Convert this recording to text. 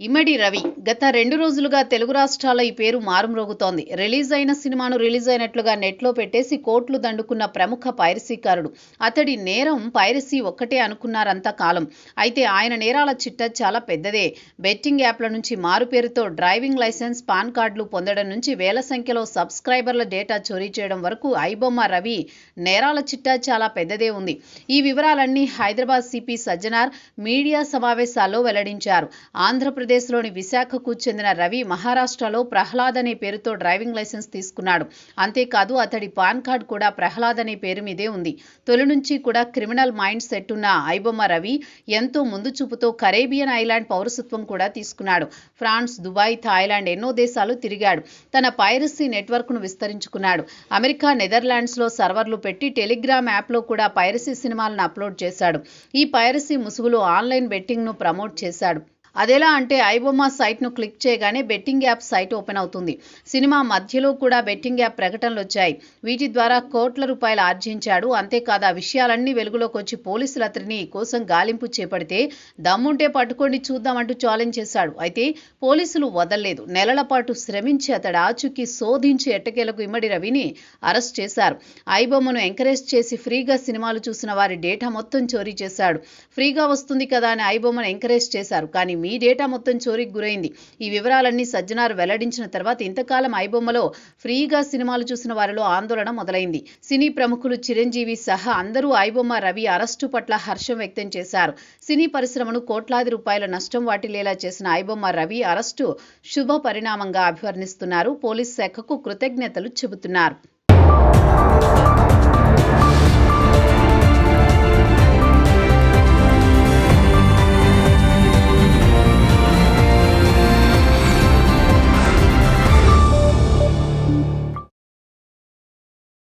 ఇమ్మడి రవి గత 2 రోజులుగా తెలుగు రాష్ట్రాల్లో ఈ పేరు మారుమ్రోగుతోంది. రిలీజ్ అయిన సినిమాను రిలీజ్ అయినట్లుగా నెట్లో పెట్టేసి కోట్లు దండుకున్న ప్రముఖ పైరసీకారుడు. అతడి నేరం పైరసీ ఒక్కటే అనుకున్నారంతా కాలం. అయితే ఆయన నేరాల చిట్టా చాలా పెద్దదే. బెట్టింగ్ యాప్ల నుంచి మారుపేరుతో డ్రైవింగ్ లైసెన్స్, పాన్ కార్డులు పొందడం నుంచి వేల సంఖ్యలో సబ్స్క్రైబర్ల డేటా చోరీ చేయడం వరకు ఐబొమ్మ రవి నేరాల చిట్టా చాలా పెద్దదే ఉంది. ఈ వివరాలన్నీ హైదరాబాద్ సిపి సజ్జనార్ మీడియా సమావేశాల్లో వెల్లడించారు. ఆంధ్రప్రదేశ్లోని విశాఖకు చెందిన రవి మహారాష్ట్రలో ప్రహ్లాద్ అనే పేరుతో డ్రైవింగ్ లైసెన్స్ తీసుకున్నాడు. అంతేకాదు అతడి పాన్ కార్డ్ కూడా ప్రహ్లాద్ అనే పేరు మీదే ఉంది. తొలి నుంచి కూడా క్రిమినల్ మైండ్ సెట్ ఉన్న ఐబొమ్మ రవి ఎంతో ముందు చూపుతో కరేబియన్ ఐలాండ్ పౌరసత్వం కూడా తీసుకున్నాడు. ఫ్రాన్స్, దుబాయ్, థాయిలాండ్ ఎన్నో దేశాలు తిరిగాడు. తన పైరసీ నెట్వర్క్ను విస్తరించుకున్నాడు. అమెరికా, నెదర్లాండ్స్లో సర్వర్లు పెట్టి టెలిగ్రామ్ యాప్లో కూడా పైరసీ సినిమాలను అప్లోడ్ చేశాడు. ఈ పైరసీ ముసుగులో ఆన్లైన్ బెట్టింగ్ను ప్రమోట్ చేశాడు. అదెలా అంటే ఐబొమ్మ సైట్ను క్లిక్ చేయగానే బెట్టింగ్ యాప్ సైట్ ఓపెన్ అవుతుంది. సినిమా మధ్యలో కూడా బెట్టింగ్ యాప్ ప్రకటనలు వచ్చాయి. వీటి ద్వారా కోట్ల రూపాయలు ఆర్జించాడు. అంతేకాదు ఆ విషయాలన్నీ వెలుగులోకి వచ్చి పోలీసులు అతడిని కోసం గాలింపు చేపడితే దమ్ముంటే పట్టుకోండి చూద్దామంటూ ఛాలెంజ్ చేశాడు. అయితే పోలీసులు వదల్లేదు. నెలల పాటు శ్రమించి అతడు ఆచూకీ శోధించి ఎట్టకేలకు ఇమ్మడి రవిని అరెస్ట్ చేశారు. ఐబొమ్మను ఎంకరేజ్ చేసి ఫ్రీగా సినిమాలు చూసిన వారి డేటా మొత్తం చోరీ చేశాడు. ఫ్రీగా వస్తుంది కదా అని ఐబొమ్మను ఎంకరేజ్ చేశారు. కానీ మీ డేటా మొత్తం చోరీకి గురైంది. ఈ వివరాలన్నీ సజ్జనార్ వెల్లడించిన తర్వాత ఇంతకాలం ఐబొమ్మలో ఫ్రీగా సినిమాలు చూసిన వారిలో ఆందోళన మొదలైంది. సినీ ప్రముఖులు చిరంజీవి సహా అందరూ ఐబొమ్మ రవి అరెస్టు పట్ల హర్షం వ్యక్తం చేశారు. సినీ పరిశ్రమను కోట్లాది రూపాయల నష్టం వాటిల్లేలా చేసిన ఐబొమ్మ రవి అరెస్టు శుభ పరిణామంగా అభివర్ణిస్తున్నారు. పోలీస్ శాఖకు కృతజ్ఞతలు చెబుతున్నారు.